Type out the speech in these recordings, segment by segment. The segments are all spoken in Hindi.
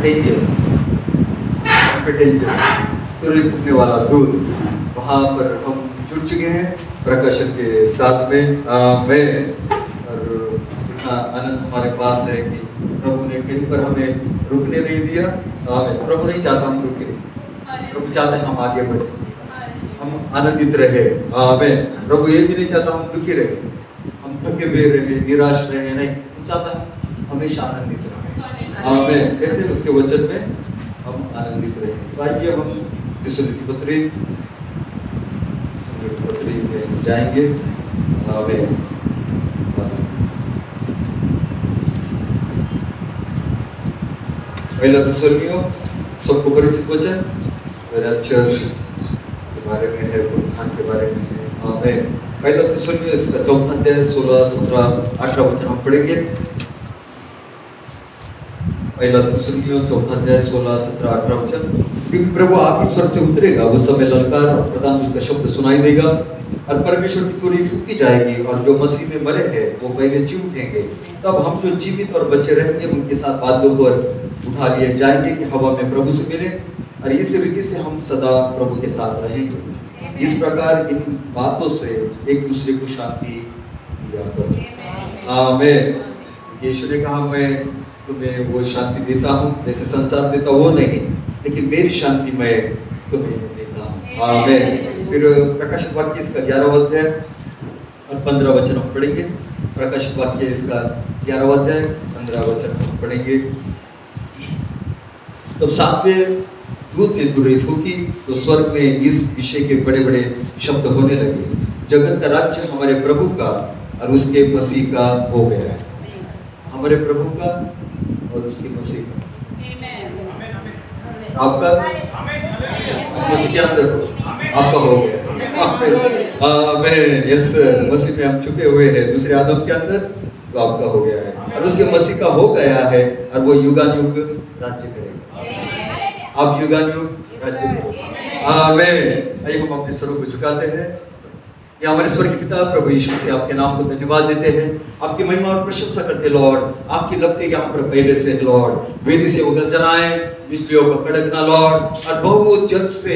एंजल, एंजल तुरई फूकने वाला दूर, वहाँ पर हम जुड़ चुके हैं प्रकाशन के साथ में। मैं और इतना आनंद हमारे पास है कि प्रभु ने कहीं पर हमें रुकने नहीं दिया। प्रभु नहीं चाहता हम रुके, प्रभु चाहता है हम आगे बढ़े, हम आनंदित रहे। प्रभु ये भी नहीं चाहता हम दुखी रहे, हम थके हुए रहे, निराश रहे, नहीं, वो चाहता है हमेशा आनंदित रहे। ऐसे उसके वचन में हम आनंदित रहे। आइए हम थिस्सलुनीकि पत्री में जाएंगे। पहला थिस्सलुनीकियों सबको परिचित वचन, रैप्चर के बारे में है, पुनरुत्थान के बारे में है। पहला थिस्सलुनीकियों इसका 4 अध्याय 16, 17, 18 वचन हम पढ़ेंगे। पहला थिस्सलुनीकियों 4 अध्याय 16, 17, 18 वचन। क्योंकि प्रभु आप ईश्वर से उतरेगा, उस समय ललकार और प्रधान दूत का शब्द सुनाई देगा और परमेश्वर की तुरही फूंकी जाएगी और जो मसीह में मरे हैं वो पहले जी उठेंगे। तब हम जो जीवित और बचे रहेंगे उनके साथ बादलों पर उठा लिए जाएंगे कि हवा में प्रभु से मिले और इस रीति से हम सदा प्रभु के साथ रहेंगे। इस प्रकार इन बातों से एक दूसरे को शांति दिया करो। आमीन। यीशु ने कहा मैं तुम्हें वो शांति देता हूँ जैसे संसार देता वो नहीं, लेकिन मेरी शांति मैं तुम्हें देता हूँ। आमीन। फिर प्रकाशित वाक्य इसका 11वां अध्याय और 15 वचन हम पढ़ेंगे। प्रकाशित वाक्य इसका 11वां अध्याय 15 वचन हम पढ़ेंगे। तब 7वें दूत ने तुरही फूंकी तो स्वर्ग में इस विषय के बड़े बड़े शब्द होने लगे, जगत का राज्य हमारे प्रभु का और उसके मसीह का हो गया है। हमारे प्रभु का और उसके मसीह का। आपका मसीह के अंदर हो, आपका हो गया। आमीन। यस सर, मसीह में हम छुपे हुए हैं दूसरे आदम के अंदर, तो आपका हो गया है और उसके मसीह का हो गया है और वो युगानुयुग राज्य करेगा। आप युगानुयुग राज्य करेंगे। आमीन। आइए हम अपने स्वरूप को झुकाते हैं। या हमारे स्वर्गीय पिता प्रभु यीशु से आपके नाम को धन्यवाद देते हैं, आपकी महिमा और प्रशंसा करते लॉर्ड। आपकी लपटें यहाँ पर पहले से है लॉर्ड, वेदी से उधर जनाए, बिजलियों का कड़कना लॉर्ड और बहुत जल से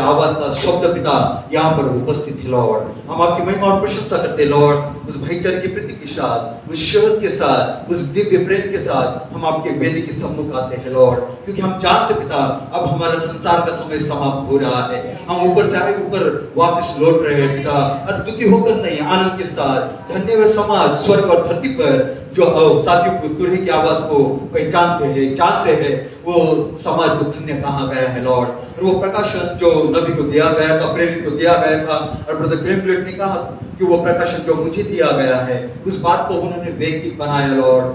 आवाज का शब्द पिता यहाँ पर उपस्थित है लॉर्ड। हम आपकी महिमा और प्रशंसा करते लॉर्ड, उस भाईचारे की प्रीति के साथ, उस शहद के साथ, उस दिव्य प्रेम के साथ हम आपके वेदी के सम्मुख आते हैं लॉर्ड, क्योंकि हम जानते पिता अब हमारा संसार का समय समाप्त हो रहा है। हम ऊपर से आए ऊपर वापस लौट रहे हैं पिता, और दुखी होकर नहीं, आनंद के साथ। धन्य वे समाज स्वर्ग और धरती पर जो साथियों को तुरही की आवाज को पहचानते हैं, जानते हैं, वो समाज को धन्य कहा गया है लॉर्ड। और वो प्रकाशन जो नबी को दिया गया था, प्रेरित को दिया गया था, और ब्रदर क्लेमप्लेट ने कहा कि वो प्रकाशन जो मुझे दिया गया है उस बात को उन्होंने व्यक्तिगत बनाया लॉर्ड।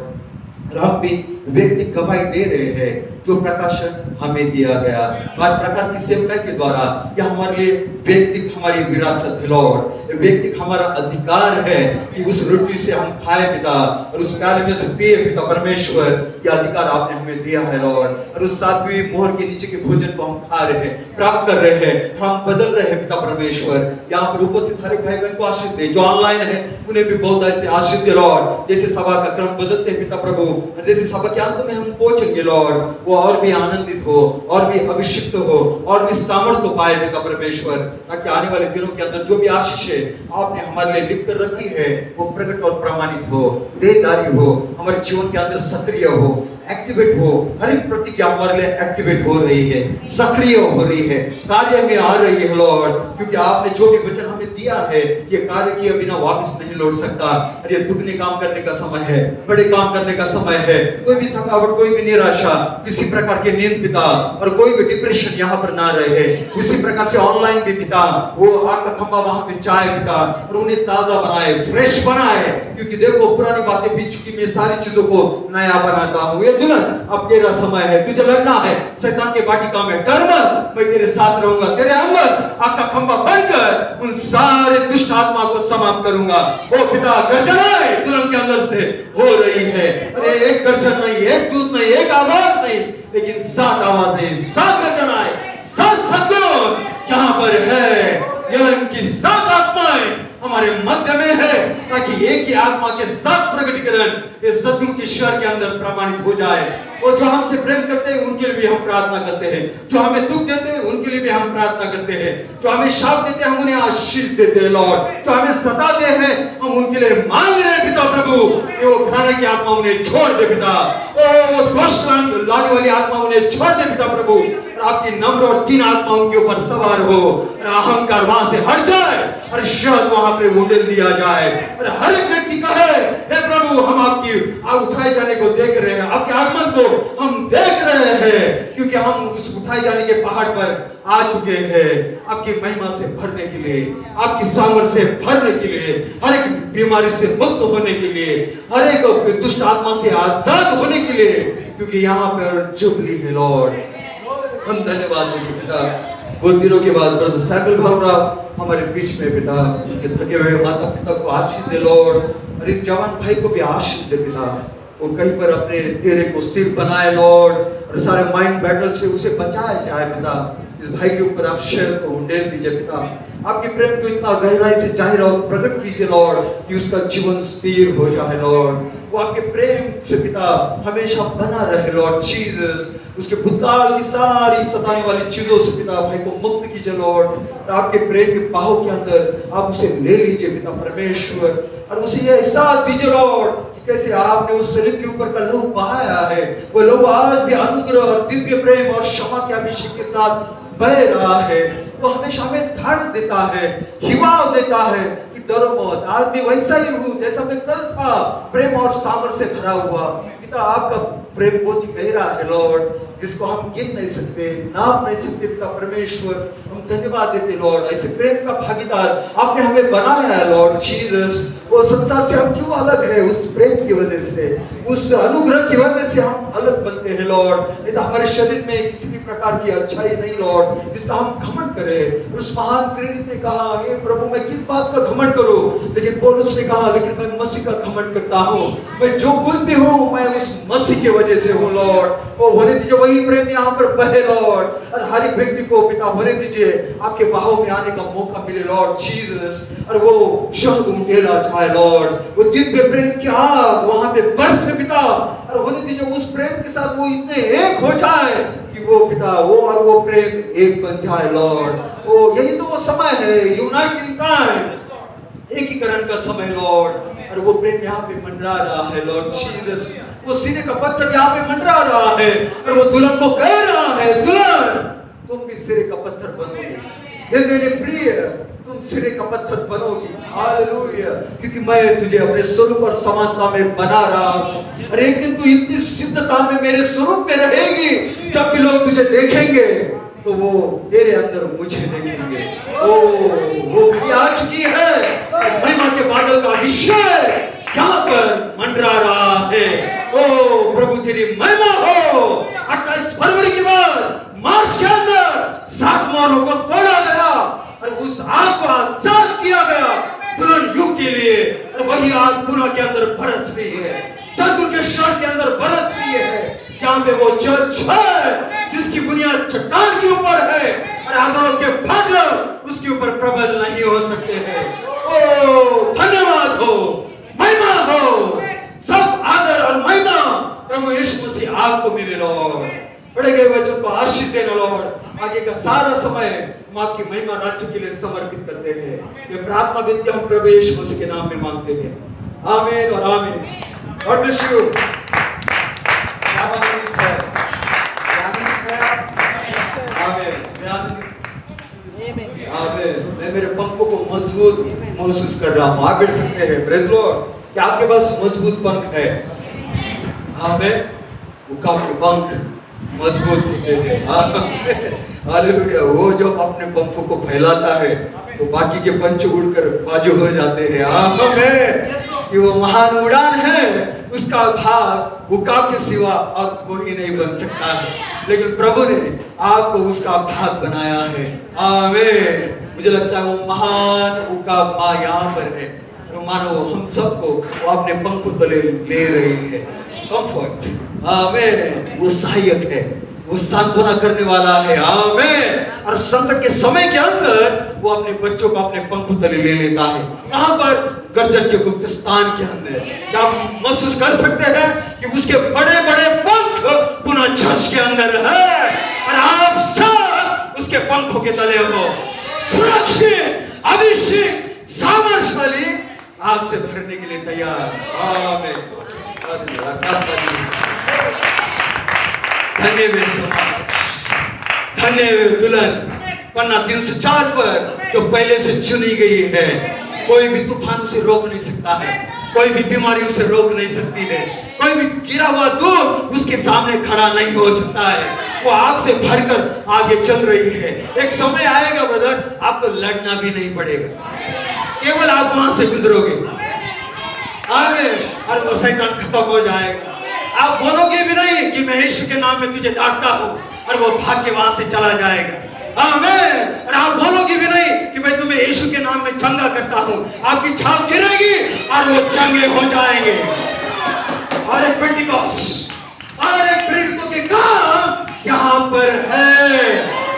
और हम भी व्यक्तिगत गवाही दे रहे हैं जो प्रकाशन हमें दिया गया आज प्रकार की सेवकाई के द्वारा, यह हमारे लिए व्यक्तिगत हमारी विरासत है लॉर्ड, व्यक्तिगत हमारा अधिकार है कि उस रोटी से हम खाए पिता और उस प्याले में से पिए पिता परमेश्वर। यह अधिकार आपने हमें दिया है लॉर्ड, और उस 7वीं मोहर के नीचे के भोजन को हम खा रहे हैं, प्राप्त कर रहे हैं, हम बदल रहे हैं पिता परमेश्वर। यहाँ पर उपस्थित हर एक भाई बहन को आशीष दे, जो ऑनलाइन है उन्हें भी बहुत ऐसे आशीष दे लॉर्ड। जैसे सभा का क्रम बदलते हैं पिता प्रभु, जैसे सभा के अंत में हम पहुंचेंगे लॉर्ड, वो और भी आनंदित हो, और भी अभिषिक्त हो, और भी सामर्थ्य पाए पिता परमेश्वर, ताकि आने वाले दिनों के अंदर जो भी आशीष है आपने हमारे लिए लिख कर रखी है वो प्रकट और प्रमाणित हो, देहधारी हो, हमारे जीवन के अंदर सक्रिय हो, एक्टिवेट हो। हर एक प्रतिज्ञा हमारे लिए एक्टिवेट हो रही है, सक्रिय हो रही है, कार्य में आ रही है लॉर्ड, क्योंकि आपने जो भी वचन हमें दिया है ये कार्य किए बिना वापस नहीं लौट सकता। और ये दुगने काम करने का समय है, बड़े काम करने का समय है। कोई भी थकावट, कोई भी निराशा, किसी प्रकार के नींद पिता और कोई भी डिप्रेशन यहाँ पर ना रहे। उसी प्रकार से ऑनलाइन भी पिता वो आग का खंभा वहां पे चाहे पिता, और उन्हें ताजा बनाए, फ्रेश बनाए, क्योंकि देखो पुरानी बातें बीत चुकी, मैं सारी चीजों को नया बनाता हूँ। ये दुल्हन अब तेरा समय है, तुझे लड़ना है शैतान के वाटिका में, डर मत, मैं तेरे साथ रहूंगा, तेरे अंदर आग का खंभा बनकर उन सारे दुष्ट आत्मा को समाप्त करूंगा। ओ पिता गर्जनाएं दुल्हन के अंदर से हो रही है। अरे एक गर्जन नहीं, एक दूत नहीं, एक आवाज नहीं, लेकिन 7 आवाजें, 7 गर्जनाएं, 7 सद्गुण यहाँ पर है। यलन की 7 आत्माएं हमारे मध्य में है, ताकि एक ही आत्मा के 7 प्रकटीकरण इस सद्गुण के शहर के अंदर प्रमाणित हो जाए। और जो हमसे प्रेम करते उनके लिए भी हम प्रार्थना करते हैं। जो हमें दुख देते हैं उनके लिए भी हम प्रार्थना करते हैं। जो हमें शाप देते हैं हम उन्हें आशीष देते हैं लॉर्ड। जो हमें सताते हैं हम उनके लिए मांग रहे हैं पिता प्रभु कि वो घराने की आत्मा उन्हें छोड़ दे पिता। वो दोष लाने वाली आत्मा उन्हें छोड़ दे पिता प्रभु, और आपकी नम्र और दीन आत्मा उनके ऊपर सवार हो, और अहंकार वहां से हट जाए, और शहद वहां पे उंडेल दिया जाए, और हर एक व्यक्ति कहे हे प्रभु हम आपकी उठाए जाने को देख रहे हैं, आपके आगमन को हम देख रहे हैं, क्योंकि हम उस उठाए जाने के पहाड़ पर आ चुके हैं आपकी महिमा से भरने के लिए, आपकी सामर्थ से भरने के लिए, हर एक बीमारी से मुक्त होने के लिए, हर एक दुष्ट आत्मा से आजाद होने के लिए, क्योंकि यहाँ पर जुबली है लॉर्ड। हम धन्यवाद देंगे पिता। बहुत दिनों के बाद ब्रदर सैमुअल भावरा हमारे बीच में पिता, उनके थके हुए माता पिता को आशीष दे लॉर्ड, और इस जवान भाई को भी आशीष दे पिता। वो कहीं पर अपने डेरे को स्थिर बनाए लॉर्ड, और सारे माइंड बैटल से उसे बचाया जाए पिता। इस भाई के ऊपर आप शहर को उंडेल दीजिए पिता। आपके प्रेम को इतना गहराई से जाहिर और प्रकट कीजिए लॉर्ड कि उसका जीवन स्थिर हो जाए लॉर्ड। वो आपके प्रेम से पिता हमेशा बना रहे लॉर्ड जीसस। उसके भूतकाल की सारी सताने वाली चीजों से पिता भाई को मुक्त कीजिए लॉर्ड, और आपके प्रेम के बाहों के अंदर आप उसे ले लीजिए पिता परमेश्वर, और उसे ये एहसास दीजिए लॉर्ड कि कैसे आपने उस सलीब के ऊपर का लहू बहाया है। वो लहू आज भी अनुग्रह और दिव्य प्रेम और क्षमा के अभिषेक के साथ बह रहा है। वो हमेशा हमें धैर्य देता है, हिम्मत देता है कि डरो मत, आज भी वैसा ही हूँ जैसा मैं कल था, प्रेम और सामर्थ्य से भरा हुआ। पिता आपका प्रेम बहुत ही गहरा है लॉर्ड, जिसको हम गिन नहीं सकते, नाम नहीं सकते पिता परमेश्वर। हम धन्यवाद देते लॉर्ड, ऐसे प्रेम का भागीदार आपने हमें बनाया है लॉर्ड जीसस। वो संसार से हम क्यों अलग है? उस प्रेम की वजह से, उस अनुग्रह की वजह से हम अलग बनते हैं लॉर्ड। नहीं तो हमारे शरीर में किसी भी प्रकार की अच्छाई नहीं लॉर्ड जिसका हम घमंड करें। उस महान प्रेरित ने कहा हे प्रभु मैं किस बात का घमंड करूं, लेकिन पौलुस ने कहा लेकिन मैं मसीह का घमंड करता हूं। मैं जो कुछ भी हूं मैं उस मसीह की वजह से हूं लॉर्ड। वो होने दीजिए वही प्रेम यहाँ पर बहे लॉर्ड, और हर एक व्यक्ति को पिता होने दीजिए आपके बाहों में आने का मौका मिले लॉर्ड जीसस, और वो शब्द उंडेला जाए लॉर्ड। वो दिव्य प्रेम की आग वहां पे बरसे पिता, और होने दीजिए उस प्रेम के साथ वो इतने एक हो जाए कि वो पिता वो और वो प्रेम एक बन जाए लॉर्ड। वो यही तो वो समय है, यूनाइटिंग टाइम, एकीकरण का समय लॉर्ड, और वो प्रेम यहाँ पे मंडरा रहा है लॉर्ड जीसस। वो सीने का पत्थर यहाँ पे मंडरा रहा है, और वो दुल्हन को कह रहा है दुल्हन तुम भी सिरे का पत्थर बनोगे, ये मेरे प्रिय तुम सिरे का पत्थर बनोगी। हालेलुया, क्योंकि मैं तुझे अपने स्वरूप और समानता में बना रहा हूं, और एक दिन तू इतनी सिद्धता में मेरे स्वरूप में रहेगी, जब भी लोग तुझे देखेंगे तो वो तेरे अंदर मुझे देखेंगे। वो घड़ी आ चुकी है, महिमा के बादल का अभिषेक यहाँ पर मंडरा रहा है। ओ प्रभु तेरी महिमा हो। 28 फरवरी के बाद मार्च के अंदर 7 मोहरों को तोड़ा गया, और उस आग को आजाद किया गया दुल्हन युग के लिए, और वही आग पुनः के अंदर बरस रही है, सदगुरु के शहर के अंदर बरस रही है। यहाँ पे वो चर्च है जिसकी बुनियाद चट्टान के ऊपर है, और आंदोलन के फाटक उसके ऊपर प्रबल नहीं हो सकते हैं। ओ धन्यवाद हो, महिमा हो, सब आदर और महिमा प्रभु यीशु मसीह आपको मिले लॉर्ड। पढ़े गए वचन को आशीष देना लॉर्ड। आगे का सारा समय हम आपकी महिमा राज्य के लिए समर्पित करते हैं। ये प्रार्थना विनती हम प्रभु यीशु मसीह के नाम में मांगते हैं, आमीन और आमीन। God bless you. मैं मेरे पंखों को मजबूत महसूस कर रहा हूँ। आप बैठ सकते हैं। Praise Lord. क्या आपके पास मजबूत पंख है? आमीन। उकाब के पंख मजबूत होते हैं। हालेलुया। वो जो अपने पंखों को फैलाता है तो बाकी के पंच उड़कर बाजू हो जाते हैं। आमीन। कि वो महान उड़ान है, उसका भाग उकाब के सिवा और कोई नहीं बन सकता है, लेकिन प्रभु ने आपको उसका भाग बनाया है। आमीन। मुझे लगता है वो महान उकाब माँ यहाँ पर है, और मानो हम सबको वो अपने पंखों तले ले रही है। कंफर्ट। आमीन। वो सहायक है, वो सांत्वना करने वाला है। आमीन। और संकट के समय के अंदर वो अपने बच्चों को अपने पंखों तले ले लेता है। कहां पर? गर्जन के गुप्त स्थान के अंदर। क्या आप महसूस कर सकते हैं कि उसके बड़े बड़े पंख पूना चर्च के अंदर है और आप सब उसके पंखों के तले हो, सुरक्षित, अभिषेक, सामर्थ्यशाली, आग से भरने के लिए तैयार। आमीन। धन्य वे समाज, धन्य वे दुल्हन पन्ना 304 पर जो पहले से चुनी गई है। कोई भी तूफान उसे रोक नहीं सकता है, कोई भी बीमारी उसे रोक नहीं सकती है, कोई भी गिरा हुआ दूध उसके सामने खड़ा नहीं हो सकता है। वो आग से भरकर आगे चल रही है। एक समय आएगा ब्रदर, आपको लड़ना भी नहीं पड़ेगा, केवल आप वहां से गुजरोगे। आमीन। और वो शैतान खत्म हो जाएगा। आप बोलोगे भी नहीं कि मैं यीशु के नाम में तुझे डांटता हूं, और वो भाग के वहां से चला जाएगा। आमीन। और आप बोलोगे भी नहीं कि मैं तुम्हें यीशु के नाम में चंगा करता हूं। आपकी छाव गिरेगी और वो चंगे हो जाएंगे। और एक पेंटिकॉस्ट और एक प्रेरितों के काम यहाँ पर है।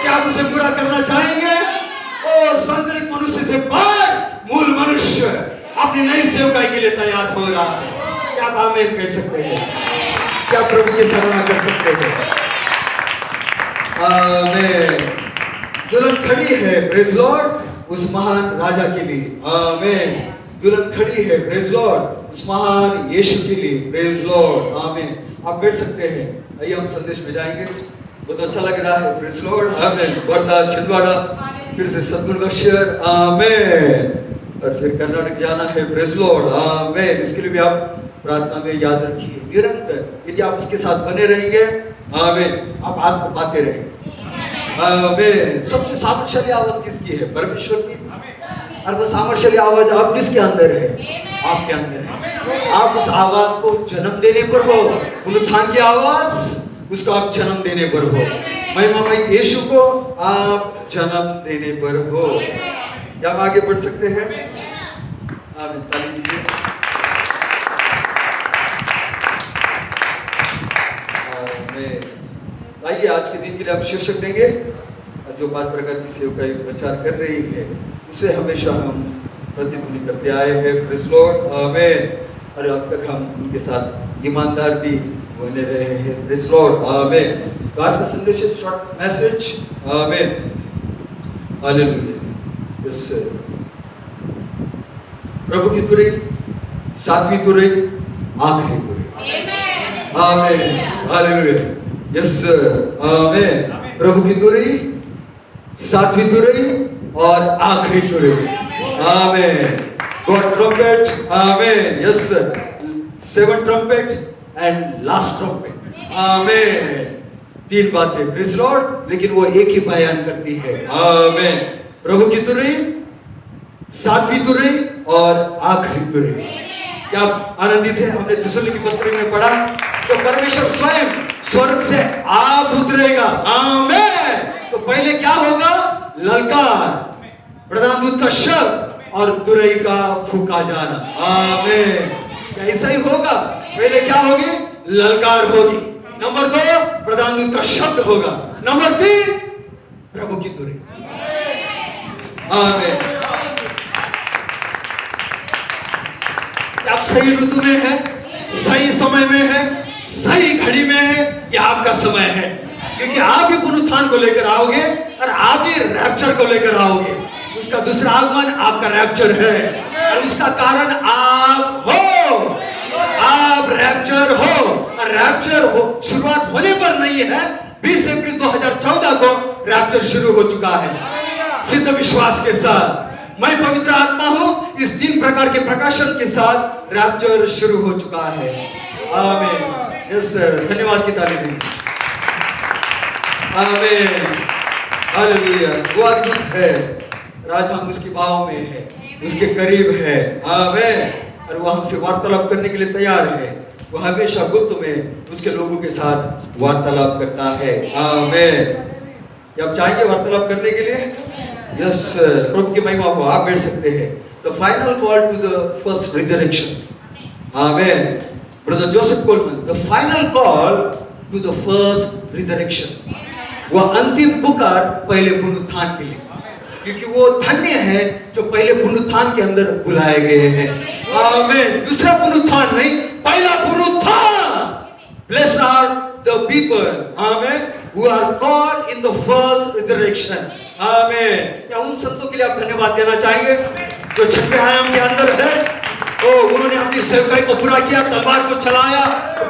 क्या आप उसे पूरा करना चाहेंगे? ओ संकरित मनुष्य से पार मूल मनुष्य अपनी नई सेवकाई के लिए तैयार हो रहा है। क्या आप आमीन कह सकते हैं? क्या प्रभु की सराहना कर सकते हैं? आमीन। दुल्हन खड़ी है, प्रेज लॉर्ड, उस महान राजा के लिए। आमीन। दुल्हन खड़ी है, प्रेज लॉर्ड, उस महान यीशु के लिए। Praise Lord. आमीन। आप बैठ सकते हैं। आइए हम संदेश में जाएंगे। बहुत अच्छा लग रहा है। Praise Lord. आमीन। वर्धा, छिंदवाड़ा, फिर से सदगुरु का शहर। आमीन। और फिर कर्नाटक जाना है। Praise Lord. आमीन। इसके लिए भी आप प्रार्थना में याद रखिए निरंतर। यदि आप उसके साथ बने रहेंगे, आमीन, आप आग को पाते रहेंगे। आमीन। सबसे सामर्थ्यशाली आवाज किसकी है? परमेश्वर की। और वो सामर्थ्यशाली आवाज आप किसके अंदर है? आपके अंदर है। आप उस आवाज को जन्म देने पर हो, पुनरुत्थान की आवाज, उसको आप जन्म देने पर हो। महिमामय यीशु को आप जन्म देने पर हो। क्या हम आगे बढ़ सकते हैं? आमीन। ताली दीजिए। आइए आज के दिन के लिए आप शीर्षक देंगे। और जो 5 प्रकार की सेवकाई प्रचार कर रही है उसे हमेशा हम प्रतिध्वनि करते आए हैं। Praise Lord. आमीन। और अब तक हम उनके साथ ईमानदार भी बने रहे हैं। Praise Lord. आमीन। तो आज का संदेश है शॉर्ट मैसेज। आमीन। हालेलुया। यस। प्रभु की तुरई, 7वीं तुरई, आखिरी तुरई। आमीन। हालेलुया। यस आमीन। प्रभु की तुरई, 7वीं तुरई और आखिरी तुरई। Amen. God trumpet. Amen. Yes. 7 trumpet and last trumpet. Amen. 3 बातें, प्रेज लॉर्ड, लेकिन वो एक ही बयान करती है। आमीन। प्रभु की तुरई, 7वीं तुरई और आखिरी तुरई। क्या आनंदित है? हमने थिस्सलुनीकी की पत्री में पढ़ा तो परमेश्वर स्वयं स्वर्ग से आप उतरेगा। आमीन। तो पहले क्या होगा? ललकार, प्रधान दूत का शब्द और तुरई का फूका जाना। आमीन। क्या ऐसा ही होगा? पहले क्या होगी? ललकार होगी। नंबर 2 प्रधान दूत का शब्द होगा। नंबर 3 प्रभु की तुरई। आमीन। आप सही ऋतु में है, सही समय में है, सही घड़ी में है, यह आपका समय है। क्योंकि आप भी पुनरुत्थान को लेकर आओगे और आप भी रैप्चर को लेकर आओगे। उसका दूसरा आगमन आपका रैप्चर है और उसका कारण आप हो। आप रैप्चर हो और रैप्चर हो शुरुआत होने पर नहीं है। 20 अप्रैल 2014 को रैप्चर शुरू हो चुका है सिद्ध विश्वास के साथ। मैं पवित्र आत्मा हूं, इस 3 प्रकार के प्रकाशन के साथ रैप्चर शुरू हो चुका है। आमीन। Yes sir. धन्यवाद की ताली देंगे। आमीन। हालेलुया। वो अद्भुत है। राजा हम उसकी बाहों में है, उसके करीब है। आमीन। और वो हमसे वार्तालाप करने के लिए तैयार है। वो हमेशा गुप्त में उसके लोगों के साथ वार्तालाप करता है। आमीन। क्या आप चाहेंगे वार्तालाप करने के लिए? यस। प्रभु की महिमा हो। आप बैठ सकते हैं। The final call to the first resurrection. Amen. Brother Joseph Coleman, the final call to the first resurrection. वह अंतिम पुकार पहले पुनरुत्थान के लिए, क्योंकि वो धन्य है जो पहले पुनरुत्थान के अंदर बुलाए गए हैं। आमीन। दूसरा पुनरुत्थान नहीं, पहला पुनरुत्थान। Blessed are the people, amen, who are called in the first resurrection. आमेन। क्या उन संतों के लिए आप धन्यवाद देना चाहेंगे जो छठवें आयाम के अंदर है? ओ, उन्होंने अपनी सेवकाई को पूरा किया, तलवार को चलाया,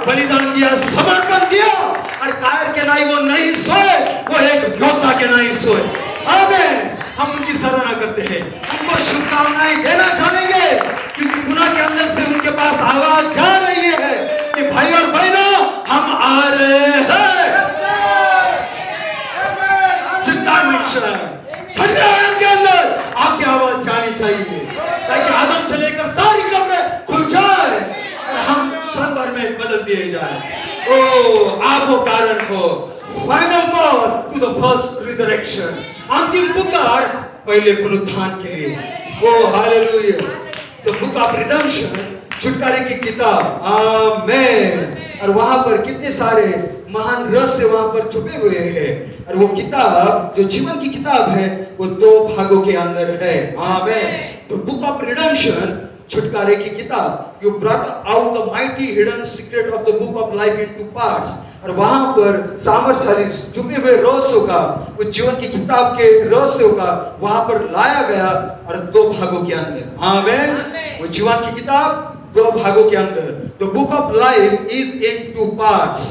बलिदान दिया, समर्पण दिया, और कायर के नाई वो नहीं सोए, वो एक योद्धा के नाई सोए। आमेन। हम उनकी सराहना करते हैं, उनको शुभकामनाएं देना चाहेंगे, क्योंकि गुनाह के अंदर से उनके पास आवाज जा रही है कि भाई और बहनों, हम आ रहे हैं। छठवें आयाम के अंदर आपकी आवाज जानी चाहिए, ताकि आदम से लेकर सारी कब्रें खुल जाए और हम क्षण भर में बदल दिए जाए। ओ, आप वो कारण हो। Final call to the first resurrection, अंतिम पुकार पहले पुनरुत्थान के लिए। Oh hallelujah. The book of redemption, छुटकारे की किताब। आमेन। और वहां पर कितने सारे महान रहस्य वहां पर छुपे हुए हैं। और वो किताब जो जीवन की किताब है, वो 2 भागों के अंदर है। आमेन। द बुक ऑफ रिडेम्पशन, छुटकारे की किताब। You brought out the mighty hidden secret of the book of life into parts. और वहां पर सामर्थ्यशाली छुपे हुए रहस्यों का, वो जीवन की किताब के रहस्यों का वहां पर लाया गया, और 2 भागों के अंदर। आमेन। वो जीवन की किताब 2 भागों के अंदर। The book of life is in 2 parts.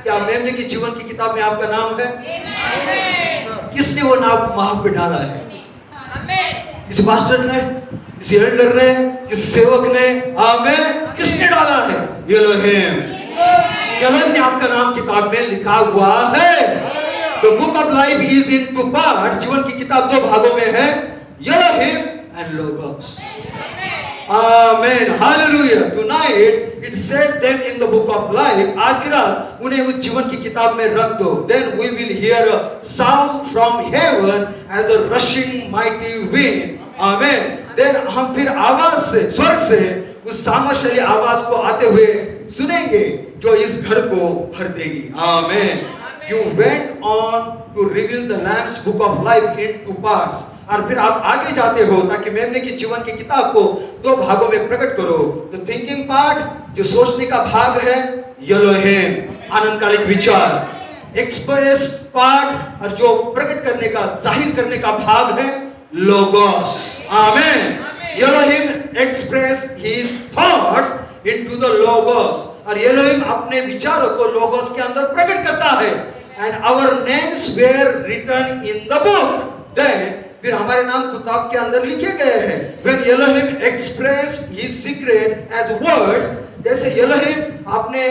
क्या मेमने की जीवन की किताब में आपका नाम है? किसने वो नाम वहां पे डाला है? किसी पास्टर ने, किसी एल्डर ने, किसी सेवक ने? आमेन। किसने डाला है? एलोहिम। एलोहिम ने आपका नाम किताब में लिखा हुआ है। The book of life is in 2 parts. जीवन की किताब 2 भागों में है, Elohim and logos. Amen. Hallelujah. Tonight it set them in the book of life. आज की रात उन्हें उस जीवन की किताब में रख दो। Then we will hear a sound from heaven as a rushing mighty wind. Amen. Then हम फिर आवाज से, स्वर्ग से उस सामर्थ्यशाली आवाज को आते हुए सुनेंगे, जो इस घर को भर देगी। आमेन। You went on to reveal the Lamb's book of life in 2 parts. और फिर आप आगे जाते हो ताकि मेमने की जीवन की किताब को 2 भागों में प्रकट करो। तो थिंकिंग पार्ट, जो सोचने का भाग है, एलोहिम, आनंदकालिक विचार। एक्सप्रेस पार्ट, और जो प्रकट करने का, जाहिर करने का भाग है, Logos. Amen. Elohim express his thoughts into the Logos. और एलोहिम अपने विचारों को लोगोस के अंदर प्रकट करता है। And our names were written in the book. Then फिर हमारे नाम किताब के अंदर लिखे गए हैं। When Elohim expressed his secret as words, जैसे एलोहिम अपने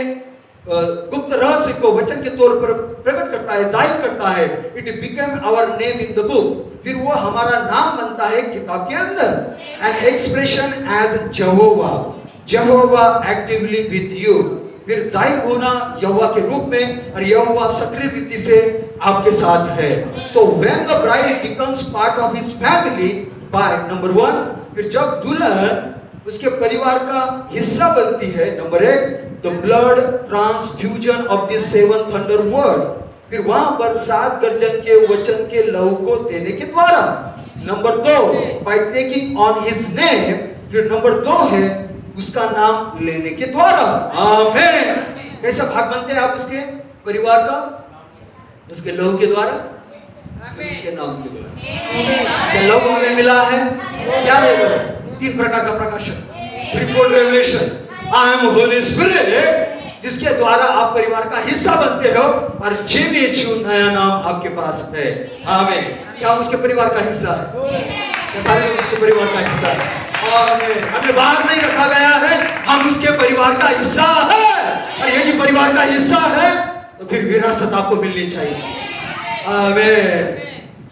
गुप्त रहस्य को वचन के तौर पर प्रकट करता है, जाहिर करता है, it became our name in the book. फिर वो हमारा नाम बनता है किताब के अंदर। An expression as Jehovah, Jehovah actively with you. फिर जाहिर होना यहोवा के रूप में, और यहोवा सक्रिय रीति से आपके साथ है। So when the bride becomes part of his family by number 1, फिर जब दुल्हन उसके परिवार का हिस्सा बनती है, number 1, the blood transfusion of the 7 thunder word, फिर वहां पर 7 गर्जन के वचन के लहू को देने के द्वारा। Number 2, by taking on his name, फिर नंबर 2 है उसका नाम लेने के द्वारा। आमेन। कैसा भाग बनते हैं आप उसके परिवार का? उसके लहू के द्वारा, उसके नाम के द्वारा। क्या लहू हमें मिला है? क्या है वो? 3 प्रकार का प्रकाशन, 3-fold revelation. I am Holi spirit, जिसके द्वारा आप परिवार का हिस्सा बनते हो, और जेबीएचयू नया नाम आपके पास है। आमेन। क्या हम उसके परिवार का हिस्सा है? क्या सारे लोग उसके परिवार का हिस्सा है? आमेन। हमें बाहर नहीं रखा गया है, हम उसके परिवार का हिस्सा है। और यदि परिवार का हिस्सा है तो फिर विरासत आपको मिलनी चाहिए। आमेन।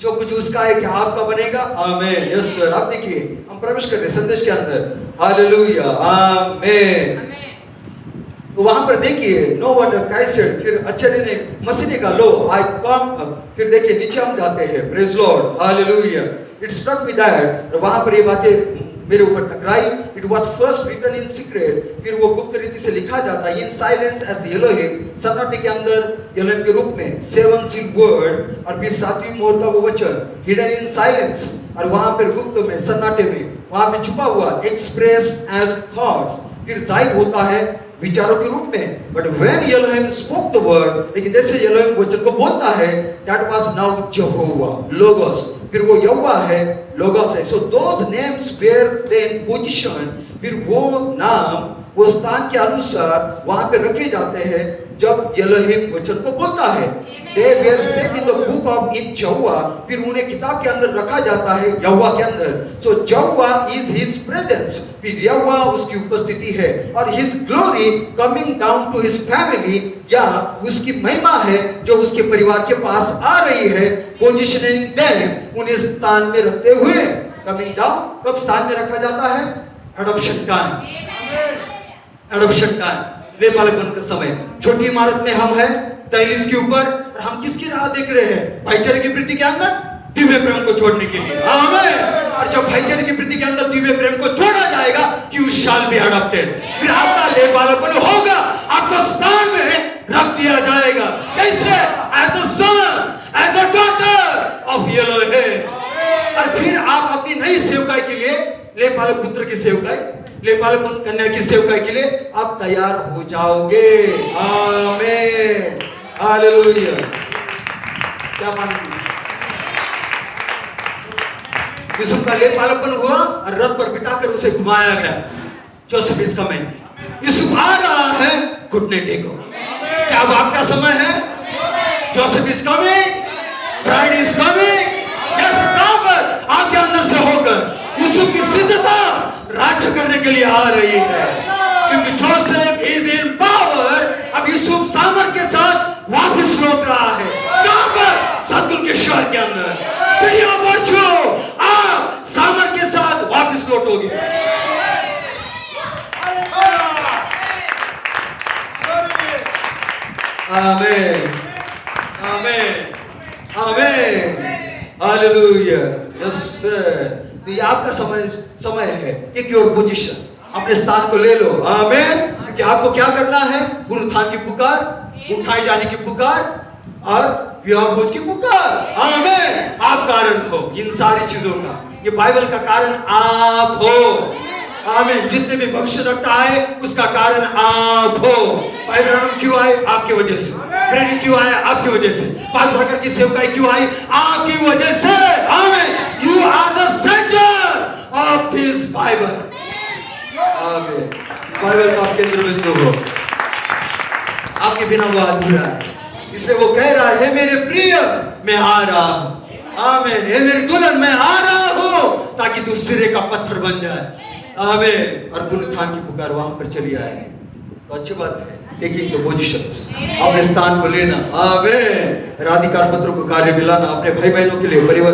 जो कुछ उसका है क्या आपका बनेगा? आमेन। Yes sir. आप देखिए, हम प्रवेश कर रहे हैं संदेश के अंदर। हालेलुया। आमेन। तो वहां पर देखिए, नो वंडर कैसेड, फिर आश्चर्य ने मसीह ने कहा, लो आई कम। फिर देखिए नीचे हम जाते हैं। Praise Lord. Hallelujah. It struck me that, वहां पर ये बातें मेरे ऊपर टकराई। It was first written in secret, फिर वो गुप्त रीति से लिखा जाता है, इन साइलेंस एज एलोहिम, सन्नाटे के अंदर एलोहिम के रूप में, 7 सील वर्ड, और फिर 7वीं मोहर का वो वचन, हिडन इन साइलेंस, और वहां पर गुप्त में, सन्नाटे में, वहां पे छुपा हुआ, एक्सप्रेस एज थॉट्स, फिर जाहिर होता है विचारों के रूप में। But when Elohim spoke the word, लेकिन जैसे एलोहिम वचन को बोलता है, that was now Jehovah, Logos, फिर वो यहोवा है, लोगोस है। So those names were then position, फिर वो नाम वो स्थान के अनुसार वहां पे रखे जाते हैं जब एलोहिम वचन को बोलता है। They were set in the book of in यहोवा, फिर उन्हें किताब के अंदर रखा जाता है यहोवा के अंदर। So Jehovah is his presence, फिर यहोवा उसकी उपस्थिति है, और his glory coming down to his family, या उसकी महिमा है जो उसके परिवार के पास आ रही है, positioning them, उन्हें स्थान में रखते हुए। Coming down कब स्थान में रखा जाता है? Adoption time, adoption time, लेपालकपन का समय। छोटी इमारत में हम हैं दहलीज के ऊपर, और हम किसकी राह देख रहे हैं? भाईचारे की वृत्ति के अंदर दिव्य प्रेम को छोड़ने के लिए। आमीन। और जब भाईचारे की वृत्ति के अंदर दिव्य प्रेम को छोड़ा जाएगा, you shall be adopted, फिर आपका लेपालकपन होगा, आपको स्थान में रख दिया जाएगा। कैसे? As a son, as a daughter of Elohim। और फिर आप अपनी नई सेवकाई के लिए, लेपालक पुत्र की सेवकाई, लेपालक कन्या की सेवकाई के लिए आप तैयार हो जाओगे। आमीन, हालेलुया। क्या मानेंगे? यूसुफ का लेपालकपन हुआ और रथ पर बिठाकर उसे घुमाया गया। जोसेफ इज कमिंग, यूसुफ आ रहा है, घुटने टेको। क्या अब आपका समय है? Joseph is coming, bride is coming. कैसे कहां पर? आपके अंदर से होकर यूसुफ की सिद्धता राज्य करने के लिए आ रही है, क्योंकि जोसेफ इज इन पावर। अब यूसुफ सामर्थ के साथ वापस लौट रहा है। कहां पर? सतगुरु के शहर के अंदर। सीढ़ियों पर छो, आप सामर्थ के साथ वापस लौटोगे। आमीन, आमीन, आमीन, हालेलुया। Yes sir. तो ये आपका समय है। टेक योर पोजीशन, अपने स्थान को ले लो। आमीन। क्योंकि आपको क्या करना है? पुनरुत्थान की पुकार, उठाए जाने की पुकार और विवाह भोज की पुकार। आमीन। आप कारण हो इन सारी चीजों का। ये बाइबल का कारण आप हो। आमीन। जितने भी भविष्यवक्ता आए उसका कारण आप हो। भाई ब्रैनम क्यों आए? आपकी वजह से। प्रेरित क्यों आए? आपकी वजह से। पांच प्रकार की सेवकाई क्यों आई? आपकी वजह से। Amen. You are the centre of this Bible. Amen. Bible का आप केंद्र बिंदु हो। आपके बिना वो अधूरा है, इसलिए वो कह रहा है, मेरे प्रिय मैं आ रहा हूं। आमीन। हे मेरी दुल्हन मैं आ रहा हूं, ताकि तू सिरे का पत्थर बन जाए। आमीन। और पुनरुत्थान की पुकार वहां पर चली आए। तो अच्छी बात है। टेकिंग द पोजीशंस, अपने स्थान को लेना। आमीन। राधिकार पत्रों को कार्य मिलाना अपने भाई बहनों के लिए, परिवार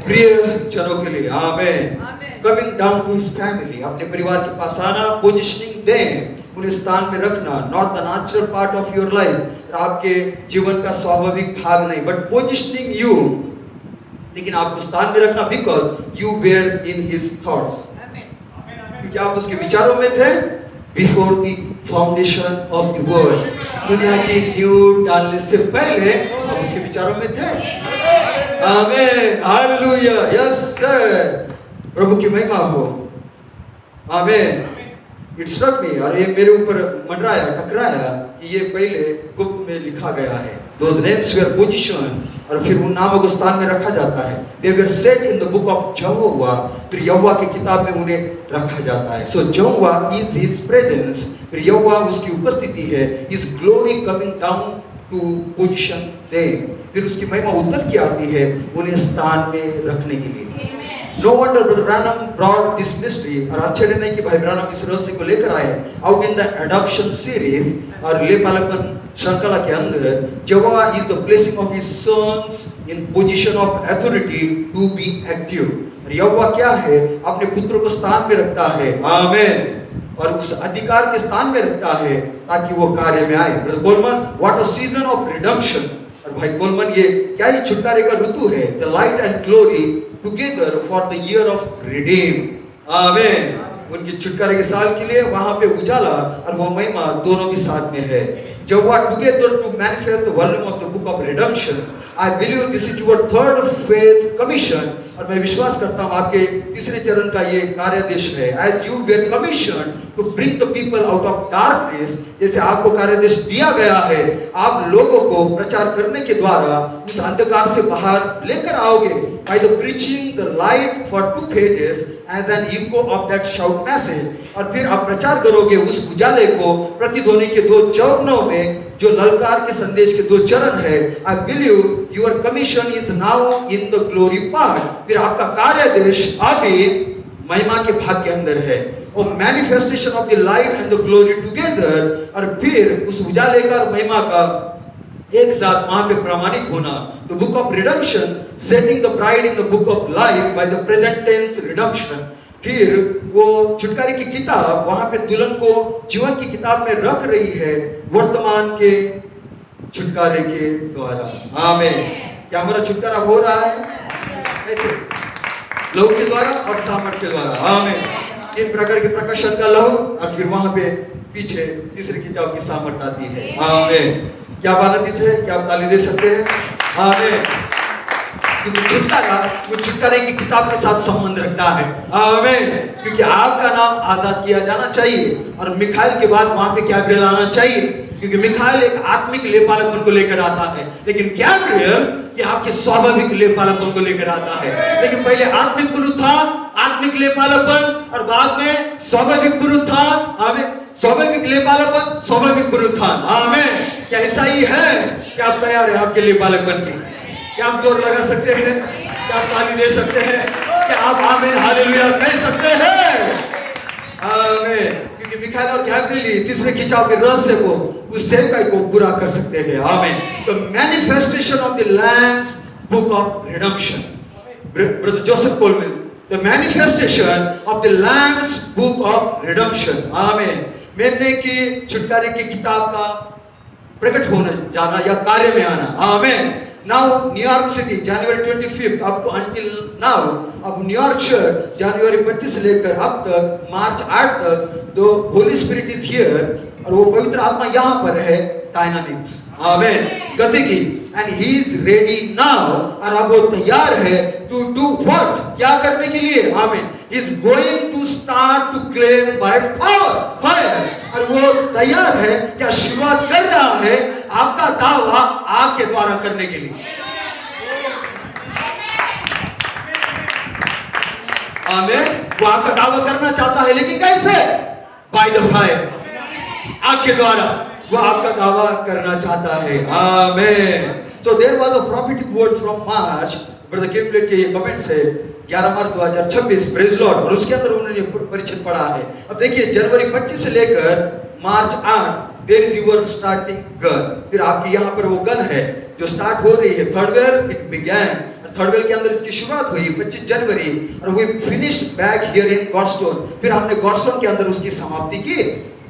प्रिय जनों के लिए। Amen. Coming down to his family, अपने परिवार के पास आना, पोजीशनिंग दें, उन्हें स्थान में रखना। Not the natural part of your life, आपके जीवन का स्वाभाविक भाग नहीं, बट पोजीशनिंग यू, लेकिन आपको स्थान में रखना because you were in his thoughts, क्योंकि आप उसके विचारों में थे। Before the foundation of the world, दुनिया की नींव डालने से पहले आप उसके विचारों में थे। आमीन, हालेलुया, यस सर। प्रभु की महिमा हो। आमीन। इट स्ट्रक मी, और ये मेरे ऊपर मंडराया, टकराया कि ये पहले गुप्त में लिखा गया है। Those names were positioned, और फिर उन नामों को स्थान में रखा जाता है। They were set in the book of Jehovah, फिर यहोवा की किताब में उन्हें रखा जाता है। So Jehovah is His presence, फिर यहोवा उसकी उपस्थिति है। His glory coming down to position them, फिर उसकी महिमा उतर के आती है उन्हें स्थान में रखने के लिए। No wonder Brother Branham brought this mystery, और आश्चर्य नहीं कि भाई ब्रानम इस रहस्य को लेकर आए out in the adoption series, और लेपालकपन श्रृंखला के अंदर। Jehovah is the placing of His sons in position of authority to be active, और यहोवा क्या है? अपने पुत्रों को स्थान में रखता है। आमीन। और उस अधिकार के स्थान में रखता है ताकि वो कार्य में आए। Brother Colman, what a season of redemption, और भाई कोलमन ये क्या ही छुटकारे का ऋतु है। The light and glory together for the year of redeem। आमीन। उनकी छुटकारे के साल के लिए वहां पे उजाला और वो महिमा दोनों भी साथ में है। Jehovah together to manifest the volume of the book of redemption. I believe this is your third phase commission, और मैं विश्वास करता हूँ आपके तीसरे चरण का ये कार्यादेश है। As you were commission to bring the people out of darkness, जैसे आपको कार्यादेश दिया गया है, आप लोगों को प्रचार करने के द्वारा उस अंधकार से बाहर लेकर आओगे। By the preaching the light for 2 pages as an echo of that shout message, और फिर आप प्रचार करोगे उस उजाले को प्रतिध्वनि के 2 चरणों में, जो ललकार के संदेश के 2 चरण है। I believe your commission is now in the glory part, फिर आपका कार्यादेश अभी महिमा के भाग के अंदर है, और manifestation of the light and the glory together, और फिर उस उजाले का और महिमा का एक साथ वहां पे प्रमाणित होना। The book of redemption setting the bride in the book of life by the present tense redemption, फिर वो छुटकारे की किताब वहां पे दुल्हन को जीवन की किताब में रख रही है वर्तमान के छुटकारे के द्वारा। आमीन। क्या हमारा छुटकारा हो रहा है? कैसे? लहू के द्वारा और सामर्थ के द्वारा। आमीन। 3 प्रकार के प्रकाशन का लहू, और फिर वहां पे पीछे तीसरे खिंचाव की सामर्थ आती है। आमीन। क्या आप आनंदित है? क्या आप ताली दे सकते हैं? आमीन। क्योंकि छुटकारा वो छुटकारे की किताब के साथ संबंध रखता है। आमीन। क्योंकि आपका नाम आजाद किया जाना चाहिए, और मिखाइल के बाद वहां पे गैब्रियल आना चाहिए, क्योंकि मिखाइल एक आत्मिक लेपालकपन को लेकर आता है, लेकिन गैब्रियल ये आपके स्वाभाविक लेपालकपन को लेकर आता है। लेकिन पहले आत्मिक पुनरुत्थान, आत्मिक लेपालकपन, और बाद में स्वाभाविक पुनरुत्थान। आमीन। स्वाभाविक लेपालकपन, स्वाभाविक पुनरुत्थान। आमीन। क्या ऐसा ही है कि आप तैयार हैं आपके लेपालकपन के? क्या आप जोर लगा सकते हैं? क्या आप ताली दे सकते हैं? क्या आप आमीन हालेलुया कह सकते हैं? आमीन। क्योंकि मिखाइल और गैब्रियल तीसरे खिंचाव के रहस्य को, उस सेवकाई को पूरा कर सकते हैं। Amen. The manifestation of the lamb's book of redemption, brother Joseph Coleman, the manifestation of the lamb's book of redemption. Amen. मेमने की छुटकारे की किताब का प्रकट होने जाना या कार्य में आना। Amen. Now New York city January 25 up to until now, अब न्यूयॉर्क शहर जनवरी 25 से लेकर अब तक मार्च 8 तक the holy spirit is here, और वो पवित्र आत्मा यहाँ पर है। डायनामिक्स। आमीन। गति की, and he is ready now, और अब वो तैयार है टू डू व्हाट, क्या करने के लिए? Amen. Is going to start to claim by power fire, और वो तैयार है, क्या शुरुआत कर रहा है आपका दावा आग के द्वारा करने के लिए। आमीन। वो आपका दावा करना चाहता है, लेकिन कैसे? बाय द फायर, आग के द्वारा वो आपका दावा करना चाहता है। Amen. So there was a prophetic word from March, brother Kimlet के ये कमेंट्स है 11 मार्च 2026, प्रेज लॉर्ड, और उसके अंदर उन्होंने परिचित पढ़ा है। अब देखिए जनवरी 25 से लेकर मार्च 8 there is your starting gun, फिर आपकी यहाँ पर वो गन है जो स्टार्ट हो रही है। Third wave it began, third wave के अंदर इसकी शुरुआत हुई 25 जनवरी, और we finished back here in Godstone, फिर हमने गॉडस्टोन के अंदर उसकी समाप्ति की।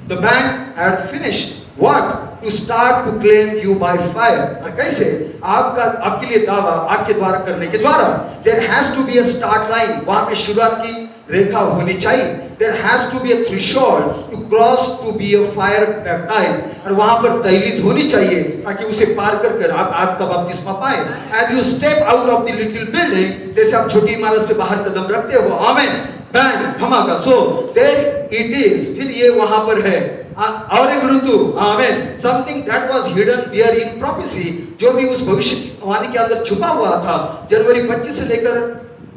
The bank had finished what, to start to claim you by fire, और कैसे? आपके लिए दावा आग के द्वारा करने के द्वारा। There has to be a start line, वहां पे शुरुआत की रेखा होनी चाहिए। There has to be a threshold to cross to be a fire baptise, और वहां पर तैलीत होनी चाहिए ताकि उसे पार कर आप आग का बपतिस्मा पाए। And you step out of the little building, जैसे आप छोटी इमारत से बाहर कदम रखते हो। आमीन। बैंग, धमाका। सो देयर इट इज, फिर ये वहां पर है। और एक ऋतु। Amen. Something that was hidden there in prophecy, जो भी उस भविष्यवाणी के अंदर छुपा हुआ था। जनवरी 25 से लेकर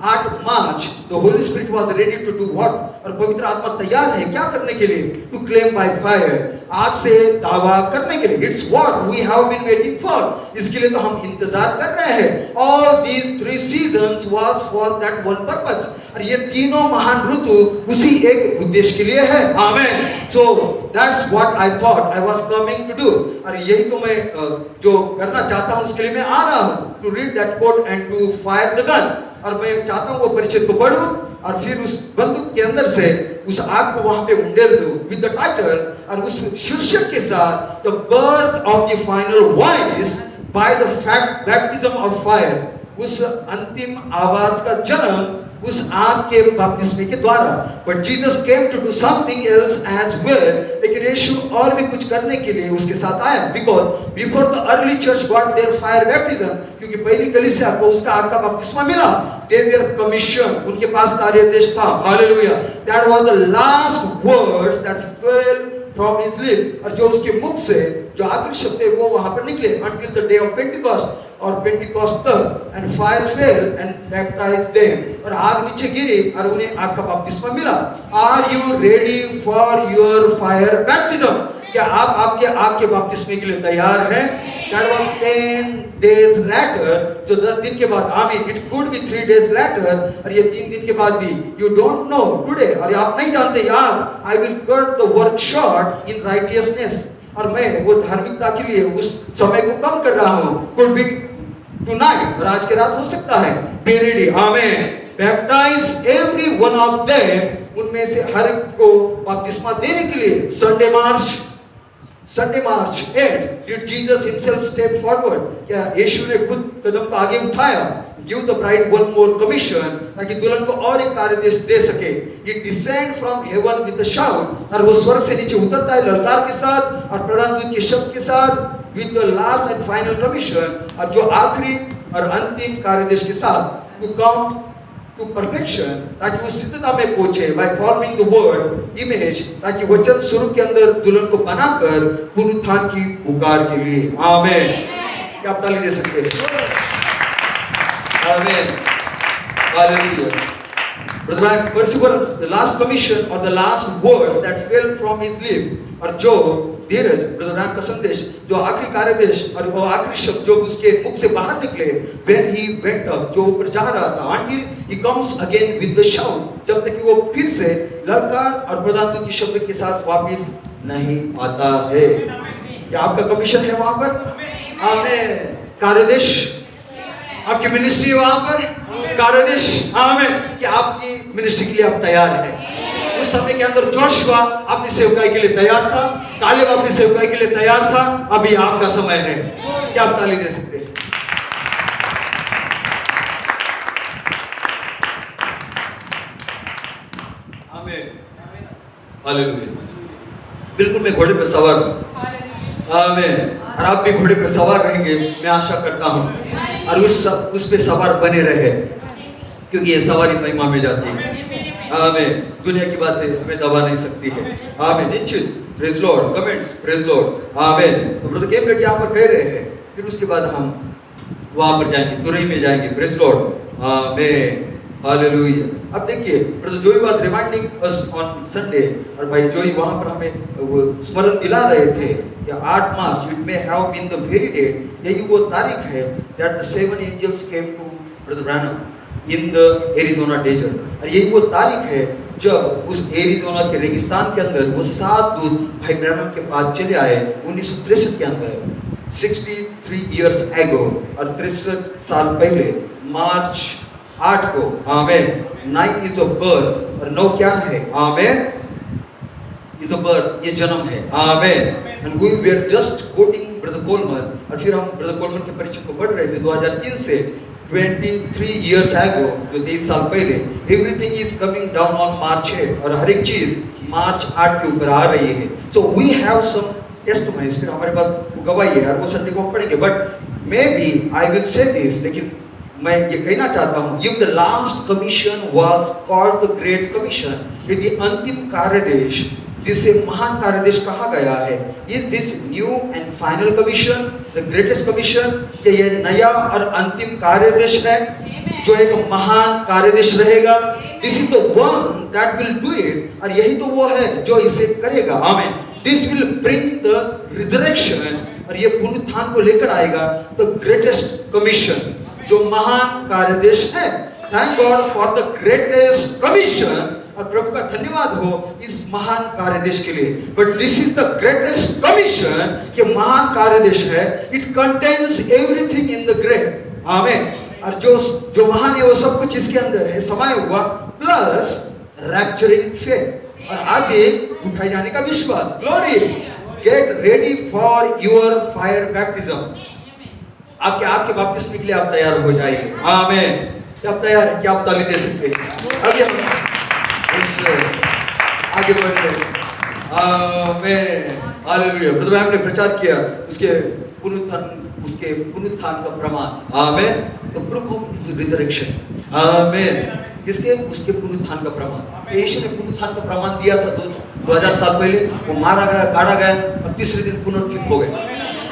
8 मार्च the holy spirit was ready to do what, और पवित्र आत्मा तैयार है क्या करने के लिए? टू क्लेम बाय फायर, आग से दावा करने के लिए। It's what we have been waiting for, इसके लिए तो हम इंतजार कर रहे हैं। All these 3 seasons was for that one purpose, और ये तीनों महान ऋतु उसी एक उद्देश्य के लिए है। Amen. So that's what I thought I was coming to do, और यही तो मैं जो करना चाहता हूं उसके लिए मैं आ रहा हूं, to read that quote and to fire the gun, और मैं चाहता हूं वो परिचित को पढूं और फिर उस बंदूक के अंदर से उस आग को वहां पे उंडेल दूं विद द टाइटल, और उस शीर्षक के साथ the birth of the final voice by the fact baptism of fire, उस अंतिम आवाज का जन्म उस आग के बपतिस्मे के द्वारा। But Jesus came to do something else as well, लेकिन यीशु और भी कुछ करने के लिए उसके साथ आया। Because before the early church got their fire baptism, क्योंकि पहली कलीसिया को उसका आग का बपतिस्मा मिला। they were commissioned, उनके पास कार्यादेश था, hallelujah. That was the last words that fell from his lips, और जो उसके मुख से जो आखिरी शब्द थे वो वहां पर निकले, until the day of Pentecost, और पेंटिकॉस्ट तक, and fire fell and baptized them, और आग नीचे गिरी और उन्हें आग का बपतिस्मा मिला। Are you ready for your fire baptism? क्या आप आपके आग के बपतिस्मे के लिए तैयार हैं? That was 10 days later, जो 10 दिन के बाद, आमीन, it could be 3 days later, और ये 3 दिन के बाद भी, you don't know today, और आप नहीं जानते, आज I will cut the work short in righteousness, और मैं वो धार्मिकता के लिए उस समय को कम कर रहा हूँ, could be tonight, और आज के रात हो सकता है, be ready, आमीन, baptize every one of them, उनमें से हर एक को बपतिस्मा देने के लिए। Sunday March 8, did Jesus himself step forward? क्या यीशु ने खुद कदम को आगे उठाया? Give the bride one more commission, ताकि दुल्हन को और एक कार्यादेश दे सके। He descend from heaven with a shout, और वो स्वर्ग से नीचे उतरता है ललकार के साथ और प्रधान दूत के शब्द के साथ, with the last and final commission, और जो आखिरी और अंतिम कार्यादेश के साथ, to come to perfection, ताकि वो सिद्धता में पहुंचे, by forming the word image, ताकि वचन स्वरूप के अंदर दुल्हन को बनाकर पुनरुत्थान की पुकार के लिए। आमीन। क्या आप ताली दे सकते हैं? आमीन। Hallelujah. Brother perseverance, the last commission or the last words that fell from his lips, और जो धीरज, ब्रदर राम का संदेश, जो आखिरी कार्यादेश और वो आखिरी शब्द जो उसके मुख से बाहर निकले, when he went up, जो ऊपर जा रहा था, until he comes again with the shout, जब तक कि वो फिर से ललकार और प्रधान दूत के शब्द के साथ वापस नहीं आता है। क्या आपका कमीशन है वहां पर? आमीन। कार्यादेश, आपकी मिनिस्ट्री है वहां पर, कार्यादेश, आमीन, कि आपकी मिनिस्ट्री के लिए आप तैयार हैं। उस समय के अंदर जोशुआ अपनी सेवकाई के लिए तैयार था, कालेब अपनी सेवकाई के लिए तैयार था, अभी आपका समय है। क्या आप ताली दे सकते हैं? आमीन। हालेलुया। बिल्कुल मैं घोड़े पे सवार हूं, आमीन, और आप भी घोड़े पे सवार रहेंगे, मैं आशा करता हूं, और उस पे सवार बने रहे, क्योंकि ये सवारी महिमा में जाती है। आमीन। दुनिया की बातें हमें दबा नहीं सकती है। आमीन। निश्चित। Praise Lord. Comments. Praise Lord. आमीन। तो ब्रदर केम्बलेट यहाँ पर कह रहे हैं, फिर उसके बाद हम वहां पर जाएंगे, तुरई में जाएंगे। Praise Lord. आमीन। हालेलुया। अब देखिए, ब्रदर जोई was reminding us on Sunday, और भाई जोई वहां पर हमें वो स्मरण दिला रहे थे कि 8 मार्च, it may have been the very date, यही वो तारीख है that the 7 angels came to brother Branham in the Arizona desert, और यही वो तारीख है जब उस एरिज़ोना के रेगिस्तान के अंदर वो 7 दूत भाई ब्रैनम के पास चले आए 1963 के अंदर, 63 इयर्स एगो, और 63 साल पहले मार्च 8 को। आमीन। 9 इज अ बर्थ, और 9 क्या है? आमीन, इज अ बर्थ, ये जन्म है। Amen. And we were just quoting brother Colman, और फिर हम ब्रदर कोलमन के परिचय को बढ़ रहे थे 2003 से 23 years ago, जो 23 साल पहले, everything is coming down on March 8, और हर एक चीज मार्च 8 के ऊपर आ रही है। So we have some testimonies, फिर हमारे पास वो गवाही है, और वो संडे को हम पढ़ेंगे, but maybe I will say this, लेकिन मैं ये कहना चाहता हूँ, if the last commission was called the Great Commission, यदि अंतिम कार्यादेश जिसे महान कार्यादेश कहा गया है, is this new and final commission, the greatest commission, कि ये नया और अंतिम कार्यादेश है जो एक महान कार्यादेश रहेगा? This is the one that will do it, और यही तो वो है जो इसे करेगा। आमीन। This will bring the resurrection, और ये पुनरुत्थान को लेकर आएगा, the greatest commission, जो महान कार्यादेश है। Thank God for the greatest commission, और प्रभु का धन्यवाद हो इस महान कार्यादेश के लिए। But this is the greatest commission, ये महान कार्यादेश है, it contains everything in the great. आमीन। और जो महान है वो सब कुछ इसके अंदर है समाया हुआ, प्लस रैप्चरिंग फेथ, और आगे उठाए जाने का विश्वास। Glory. Get ready for your fire baptism, आपके आग के बपतिस्मे के लिए आप तैयार हो जाइए। आमीन। क्या आप तैयार हैं? क्या आप ताली दे सकते हैं? अभी हम आगे बढ़ रहे हैं। आमीन। हालेलुया। ब्रदर हमने प्रचार किया उसके पुनरुत्थान का प्रमाण। आमीन। The proof of his resurrection. आमीन। किसके? उसके पुनरुत्थान का प्रमाण। यीशु ने पुनरुत्थान का प्रमाण दिया था 2000 साल पहले। वो मारा गया, गाड़ा गया और तीसरे दिन पुनरुत्थित हो गए।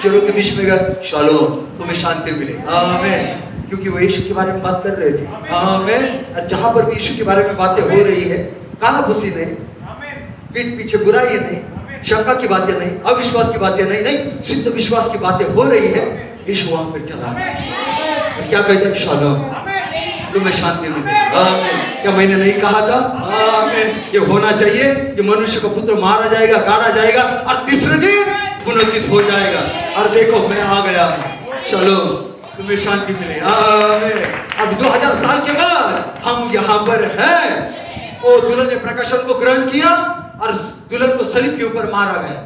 चलो के बीच में गए, शालोम, तुम्हें शांति मिले। आमीन। क्योंकि वो यीशु के बारे में बात कर रहे थे। आमीन। और जहां पर भी यीशु के बारे में बातें हो रही है, कानाफूसी नहीं, पीठ पीछे बुराई नहीं, शंका की बातें नहीं, अविश्वास की बातें नहीं, सिद्ध विश्वास की बातें हो रही है, यीशु वहां पर चला गया और क्या कहते हैं? शालोम, तुम्हें शांति मिले। आमीन। क्या मैंने नहीं कहा था? आमीन। ये होना चाहिए कि मनुष्य का पुत्र मारा जाएगा, गाड़ा जाएगा और तीसरे दिन पुनरुत्थित हो जाएगा। और देखो मैं आ गया, शालोम, तुम्हें शांति मिले। आमीन। अब 2000 साल के बाद हम यहाँ पर हैं। ओ दुल्हन ने प्रकाशन को ग्रहण किया और दुल्हन को सलीब के ऊपर मारा गया।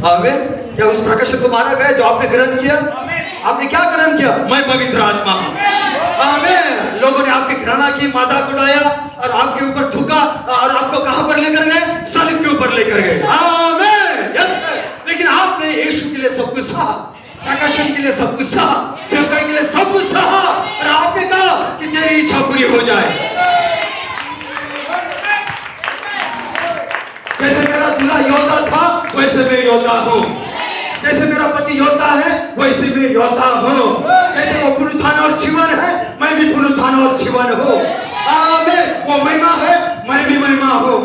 आमीन। क्या उस प्रकाशन को मारा गया जो आपने ग्रहण किया? आपने क्या ग्रहण किया? मैं पवित्र आत्मा हूं। आमीन। लोगों ने आपकी घृणा की, मजाक उड़ाया और आपके ऊपर थूका और आपको कहां पर लेकर गए? सलीब के ऊपर लेकर गए। आमीन। यस। लेकिन आपने यीशु के लिए सब कुछ सहा, प्रकाशन के लिए सब कुछ सहा, सेवकाई के लिए सब कुछ सहा और आपने कहा कि तेरी इच्छा पूरी हो जाए। जैसे मेरा दूल्हा योद्धा था वैसे मैं योद्धा हूं। जैसे मेरा पति योद्धा है वैसे मैं योद्धा हूं। जैसे वो पुनरुत्थान और जीवन है, मैं भी पुनरुत्थान और जीवन हूं। आमीन। वो महिमा है, मैं भी महिमा हूं।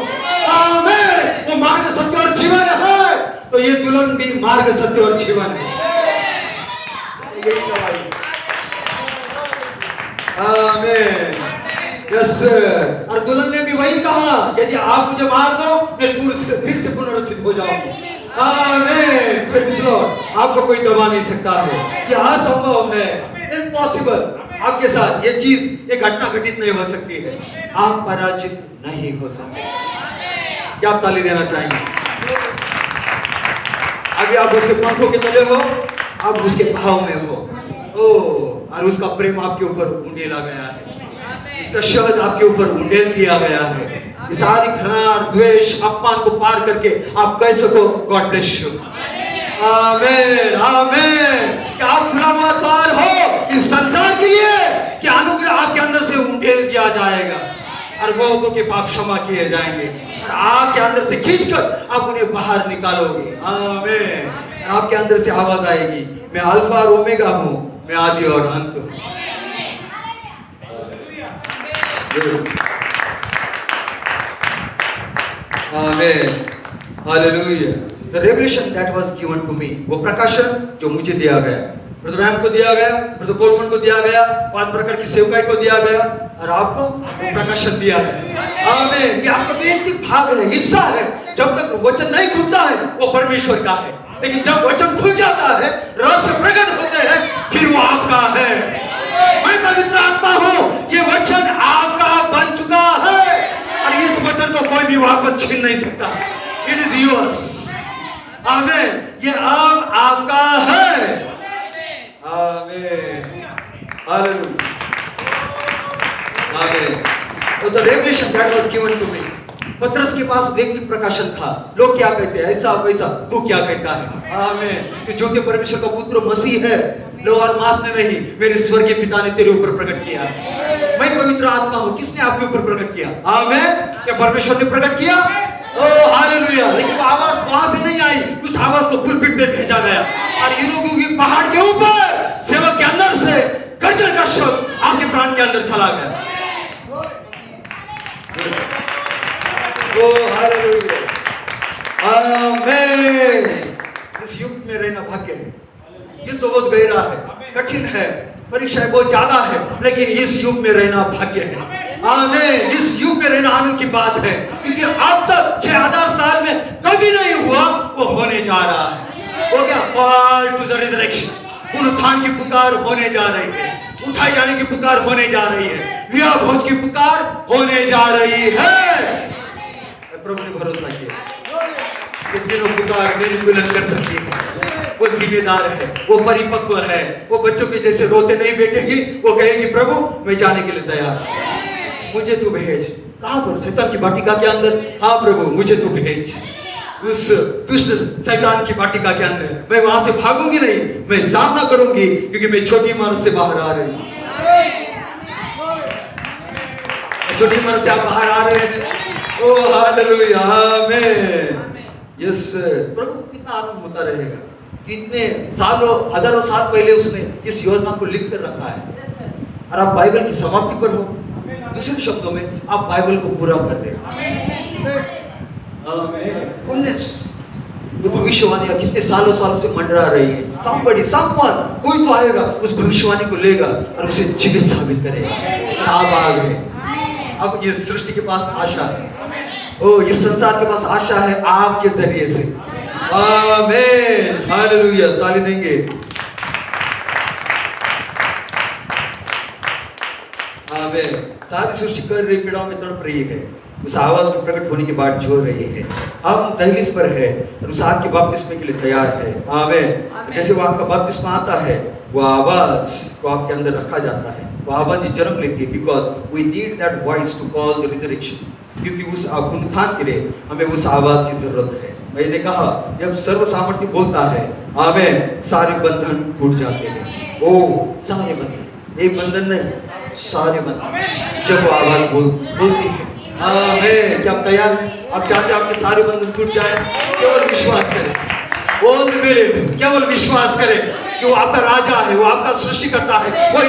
आमीन। वो मार्ग, सत्य और जीवन है, तो ये दुल्हन भी मार्ग, सत्य और जीवन है। आमीन। यस। और दुल्हन ने भी वही कहा, यदि आप मुझे मार दो मैं फिर से पुनरुत्थित हो जाऊंगी। आमीन। Praise Lord. आपको कोई दबा नहीं सकता है, ये असंभव है, इम्पॉसिबल। आपके साथ ये चीज, ये घटना घटित नहीं हो सकती है। आप पराजित नहीं हो सकते। क्या आप ताली देना चाहेंगे? अभी आप उसके पंखों के तले हो, आप उसके भाव में हो। ओ, और उसका प्रेम आपके ऊपर उंडेला गया है, इसका शहद आपके ऊपर उंडेल दिया गया है। इस सारी घृणा और द्वेष, अपमान को पार करके आप कह सको गॉड ब्लेस यू। आमीन। आमीन। क्या आप खुला हुआ द्वार हो इस संसार के लिए कि अनुग्रह आपके अंदर से उंडेल दिया जाएगा और बहुतों के पाप क्षमा किए जाएंगे और आपके अंदर से खींचकर आप उन्हें बाहर निकालोगे। आमीन। और आपके अंदर से आवाज आएगी, मैं अल्फा और ओमेगा हूं, मैं आदि और अंत हूं। आमीन। Hallelujah. The revelation that was given to me, वो प्रकाशन जो मुझे दिया गया, ब्रदर रैम को दिया गया, ब्रदर कोलमन को दिया गया, 5 प्रकार की सेवकाई को दिया गया और आपको वो प्रकाशन दिया है। आमीन। ये आपका वैयक्तिक भाग है, हिस्सा है। जब तक वचन नहीं खुलता है वो परमेश्वर का है, लेकिन जब वचन खुल जाता है, रहस्य प्रकट होते हैं, फिर वो आपका है। मैं पवित्र आत्मा हूं, ये वचन आपका बन चुका है और इस वचन को कोई भी वापस छीन नहीं सकता। It is yours. आमीन। ये अब आपका है। आमीन। हालेलुया। आमीन। तो the revelation that was given to me, पतरस के पास व्यक्ति प्रकाशन था। लोग क्या कहते हैं, ऐसा वैसा, तू क्या कहता है? आमीन। कि जो कि परमेश्वर का पुत्र मसीह है, लो और मांस ने नहीं, मेरे स्वर्गीय पिता ने तेरे ऊपर प्रकट किया। मैं पवित्र आत्मा हूं, किसने आपके ऊपर प्रकट किया? आमीन। क्या परमेश्वर ने प्रकट किया? ओ हालेलुया। लेकिन वो आवाज वहां से नहीं आई, उस आवाज को पुलपिट पे भेजा गया और इन लोगों की पहाड़ के ऊपर सेवक के अंदर से गर्जन का शब्द आपके प्राण के अंदर चला गया। ओ हालेलुया। आमीन। इस युग में रहना भाग्य है। युद्ध तो बहुत गहरा है, कठिन है, परीक्षाएं बहुत ज्यादा है, लेकिन इस युग में रहना भाग्य है। आमीन। इस युग में रहना आनंद की बात है, क्योंकि अब तक 6000 साल में कभी नहीं हुआ, वो होने जा रहा है। वो क्या? कॉल टू द रिजरेक्शन, पुनरुत्थान की पुकार होने जा रही है, उठाए जाने की पुकार होने जा रही है, विवाह भोज की पुकार होने जा रही है। प्रभु ने भरोसा किया कि तीनों पुकार मेरी दुल्हन कर सकती है। वो जिम्मेदार है, वो परिपक्व है, वो बच्चों के जैसे रोते नहीं बैठेगी। वो कहेगी प्रभु मैं जाने के लिए तैयार हूं, मुझे तू भेज। कहां पर? शैतान की वाटिका के अंदर। हाँ प्रभु मुझे तू भेज। उस दुष्ट शैतान की वाटिका के अंदर। मैं वहां से भागूंगी नहीं, मैं सामना करूंगी, क्योंकि मैं छोटी इमारत से बाहर आ रही हूं। छोटी इमारत से आप बाहर आ रहे हैं। ओ हालेलुया, आमीन। यस, प्रभु को कितना आनंद होता रहेगा। इतने सालों, हजारों साल पहले उसने इस योजना को लिख कर रखा है, और आप बाइबल की समाप्ति पर हो। दूसरे शब्दों में, आप बाइबल को पूरा कर रहे हो। फुलनेस, ये भविष्यवाणियां कितने सालों सालों से मंडरा रही है। Somebody, someone, कोई तो आएगा, उस भविष्यवाणी को लेगा और उसे जीवित साबित करेगा। और आप आ गए। अब ये सृष्टि के पास आशा है, ओ इस संसार के पास आशा है आपके जरिए से। आमीन, हालेलुया, ताली देंगे। आमीन। सारी सृष्टि कर रही, पीड़ाओं में तड़प रही है, उस आवाज के प्रकट होने की बाट जो रही है। हम दहलीज पर है और उस आग के बपतिस्मे के लिए तैयार है। आमीन। जैसे वो आग का बपतिस्मा आता है, वो आवाज को आपके अंदर रखा जाता है, वो आवाज ही जन्म लेती है। Because we need that voice to call the resurrection, क्योंकि उस पुनरुत्थान के लिए हमें उस आवाज की जरूरत है। मैंने कहा, जब सर्व सामर्थ्य बोलता है, आमीन, सारे बंधन टूट जाते हैं। ओ सारे बंधन, एक बंधन नहीं, सारे बंधन, जब वो आवाज बोलती है। आमीन। क्या आप तैयार हैं? आप चाहते हैं आपके सारे बंधन टूट जाए? केवल विश्वास करें, केवल विश्वास करें कि वो आपका राजा है, वो आपका सृष्टि करता है, वो